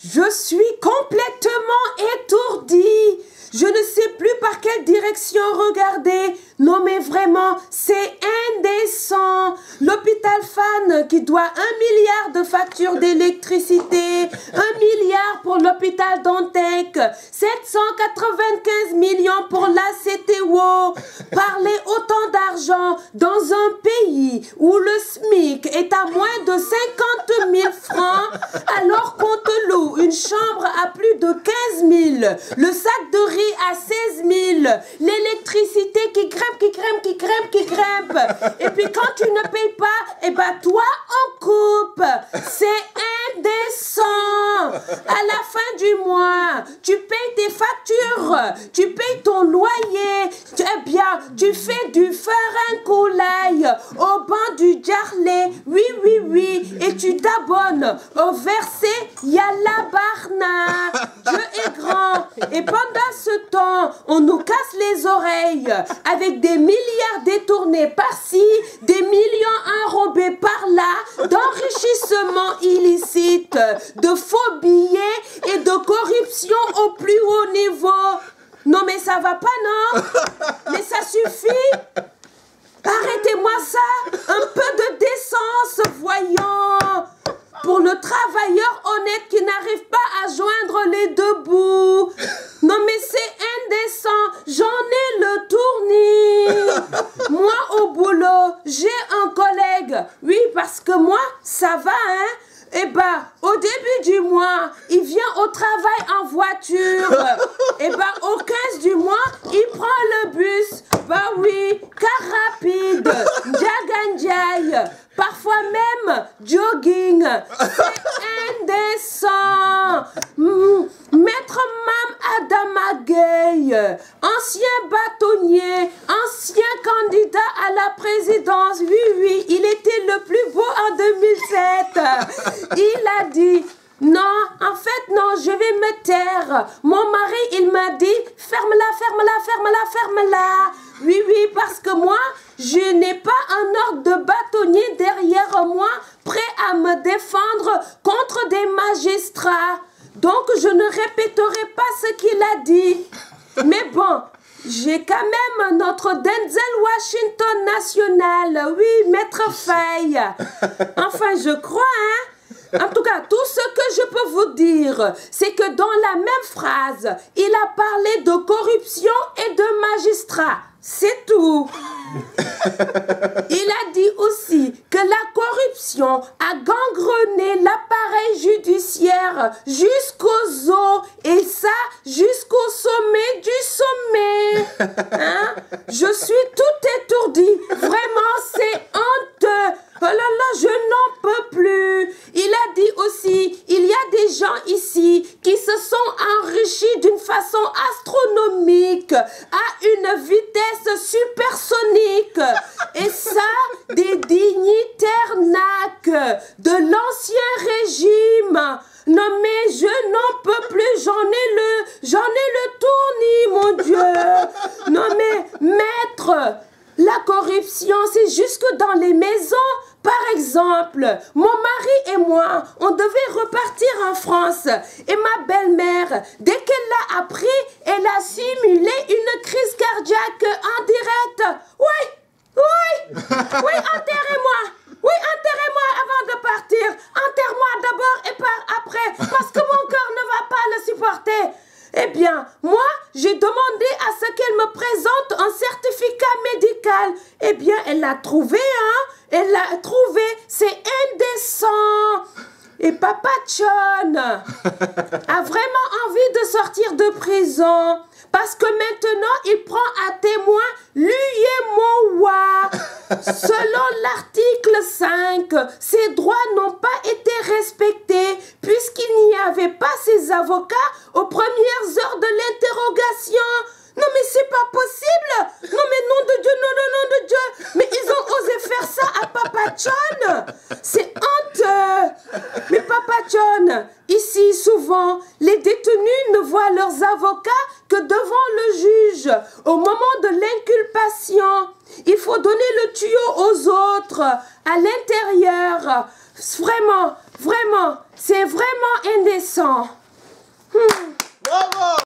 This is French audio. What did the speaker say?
Je suis complètement étourdie. Je ne sais plus par quelle direction regarder. Non mais vraiment, c'est indécent. L'hôpital Fan qui doit 1 milliard de factures d'électricité, 1 milliard pour l'hôpital Dantec, 795 millions pour la CTO. Parler autant d'argent dans un pays où le SMIC est à moins de 50 000 francs alors qu'on te loue une chambre à plus de 15 000, le sac de riz à 16 000, l'électricité qui grimpe. Et puis quand tu ne payes pas, eh ben toi on coupe. C'est indécent. À la fin du mois, tu payes tes factures, tu payes ton loyer, eh bien tu fais du farincoulaille au banc du Jarley, oui, et tu t'abonnes au verset Yalla Barna. Dieu est grand. Et pendant ce temps, on nous casse les oreilles avec des milliards détournés par-ci, des millions enrobés par-là, d'enrichissement illicite, de faux billets et de corruption au plus haut niveau. Non mais ça va pas, non? Mais ça suffit. Arrêtez-moi ça. Un peu de décence, voyons. Pour le travailleur honnête qui n'arrive pas à joindre les deux bouts. Non mais c'est indécent. J'en ai le tournis. Moi au boulot, j'ai un collègue. Oui, parce que moi, ça va, hein. Eh ben, au début du mois, il vient au travail en voiture. Eh ben, au 15 du mois, il prend le bus. Bah oui, car rapide, Ndiagandiaï, parfois même jogging. C'est indécent. Maître Mam Adama Gueye, ancien bâtonnier, ancien candidat à la présidence. Oui, il était le plus beau en 2007. Il a dit, non, en fait, non, je vais me taire. Mon mari, il m'a dit, ferme-la. Oui, parce que moi, je n'ai pas un ordre de bâtonnier derrière moi, prêt à me défendre contre des magistrats. Donc, je ne répéterai pas ce qu'il a dit. Mais bon, j'ai quand même notre Denzel Washington national. Oui, Maître Faye. Enfin, je crois, hein. En tout cas, tout ce que je peux vous dire, c'est que dans la même phrase, il a parlé de corruption et de magistrats. C'est tout. Il a dit aussi que la corruption a gangrené l'appareil judiciaire jusqu'aux os et ça jusqu'au sommet du sommet. Hein? Je suis tout étourdie. Vraiment, c'est honteux. Oh là là, je n'en peux plus. Il a dit aussi, il y a des gens ici qui se sont enrichis d'une façon astronomique, à une vitesse supersonique. Et ça, des dignitaires NAC de l'ancien régime. Non mais je n'en peux plus, j'en ai le tournis, mon Dieu. Non mais maître, la corruption, c'est jusque dans les maisons. Par exemple, mon mari et moi, on devait repartir en France. Et ma belle-mère, dès qu'elle l'a appris, elle a simulé une crise cardiaque en direct. Oui, enterrez-moi. Oui, enterrez-moi avant de partir. Enterre-moi d'abord et par après, parce que mon cœur ne va pas le supporter. Eh bien, moi, j'ai demandé à ce qu'elle me présente un certificat médical. Eh bien, elle l'a trouvé, hein. Elle l'a trouvé. C'est indécent. Et Papa John a vraiment envie de sortir de prison. Parce que maintenant, il prend à témoin l'UYEMOA. Selon l'article 5, ses droits n'ont pas été respectés puisqu'il n'y avait pas ses avocats aux premières heures de l'interrogation. Non mais c'est pas possible. Non mais nom de Dieu, nom de Dieu. Mais ils ont osé faire ça à Papa John. C'est honteux. Mais Papa John, ici souvent, les détenus ne voient leurs avocats que devant le juge. Au moment de l'inculpation, il faut donner le tuyau aux autres, à l'intérieur. Vraiment, Vraiment, c'est vraiment indécent.